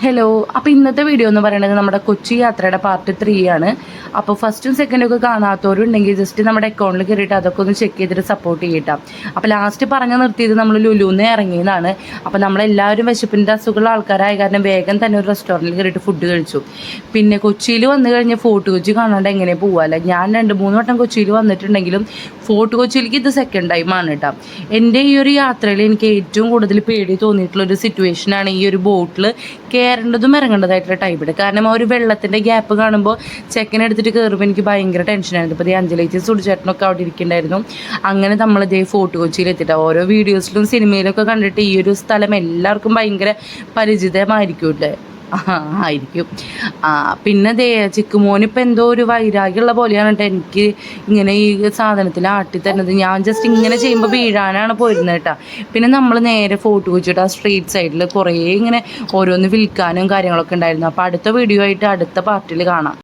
Hello. അപ്പോൾ ഇന്നത്തെ video എന്ന് പറയുന്നത് നമ്മുടെ കൊച്ചി യാത്രയുടെ പാർട്ട് 3 ആണ്. അപ്പോൾ ഫസ്റ്റും സെക്കൻഡും ഒക്കെ കാണാത്തവരുണ്ടെങ്കിൽ ജസ്റ്റ് നമ്മുടെ അക്കൗണ്ടിൽ കയറിയിട്ട് അതൊക്കെ ഒന്ന് ചെക്ക് ചെയ്തിട്ട് സപ്പോർട്ട് ചെയ്യട്ടാം. അപ്പോൾ ലാസ്റ്റ് പറഞ്ഞു നിർത്തിയത് നമ്മൾ ലുലുന്ന് ഇറങ്ങിയതാണ്. അപ്പോൾ നമ്മളെല്ലാവരും വിശപ്പിൻ്റെ അസുഖമുള്ള ആൾക്കാരായ കാരണം വേഗം തന്നെ ഒരു റെസ്റ്റോറൻറ്റിൽ കയറിയിട്ട് ഫുഡ് കഴിച്ചു. പിന്നെ കൊച്ചിയിൽ വന്നു കഴിഞ്ഞാൽ ഫോർട്ട് കൊച്ചി കാണാണ്ട് എങ്ങനെ പോകാമല്ല. ഞാൻ 2-3 വട്ടം കൊച്ചിയിൽ വന്നിട്ടുണ്ടെങ്കിലും ഫോർട്ട് കൊച്ചിയിലേക്ക് ഇത് സെക്കൻഡ് ടൈമാണ് കേട്ടോ. എൻ്റെ ഈ ഒരു യാത്രയിൽ എനിക്ക് ഏറ്റവും കൂടുതൽ പേടി തോന്നിയിട്ടുള്ളൊരു സിറ്റുവേഷനാണ് ഈ ഒരു ബോട്ടിൽ കയറേണ്ടതും ഇറങ്ങേണ്ടതായിട്ടുള്ള ടൈമിൽ. കാരണം ആ ഒരു വെള്ളത്തിൻ്റെ ഗ്യാപ്പ് കാണുമ്പോൾ ചെക്കനെടുത്തിട്ട് കയറുമ്പോൾ എനിക്ക് ഭയങ്കര ടെൻഷനായിരുന്നു. ഇപ്പോൾ അഞ്ജലിച്ചും സുടിച്ചേട്ടനൊക്കെ അവിടെ ഇരിക്കുന്നുണ്ടായിരുന്നു. അങ്ങനെ നമ്മൾ ഫോർട്ട് കൊച്ചിയിൽ എത്തിയിട്ടാണ്. ഓരോ വീഡിയോസിലും സിനിമയിലൊക്കെ കണ്ടിട്ട് ഈ ഒരു സ്ഥലം എല്ലാവർക്കും ഭയങ്കര പരിചിതമായിരിക്കും ആയിരിക്കും. പിന്നെ ചിക്കുമോനിപ്പോൾ എന്തോ ഒരു വൈരാഗ്യമുള്ള പോലെയാണ് കേട്ടോ എനിക്ക് ഇങ്ങനെ ഈ സാധനത്തിൽ ആട്ടി തരുന്നത്. ഞാൻ ജസ്റ്റ് ഇങ്ങനെ ചെയ്യുമ്പോൾ വീഴാനാണ് പോയിരുന്നത് കേട്ടോ. പിന്നെ നമ്മൾ നേരെ ഫോർട്ട് കൊച്ചിയിട്ട് ആ സ്ട്രീറ്റ് സൈഡിൽ കുറേ ഇങ്ങനെ ഓരോന്ന് വിൽക്കാനും കാര്യങ്ങളൊക്കെ ഉണ്ടായിരുന്നു. അപ്പോൾ അടുത്ത വീഡിയോ ആയിട്ട് അടുത്ത പാർട്ടിൽ കാണാം.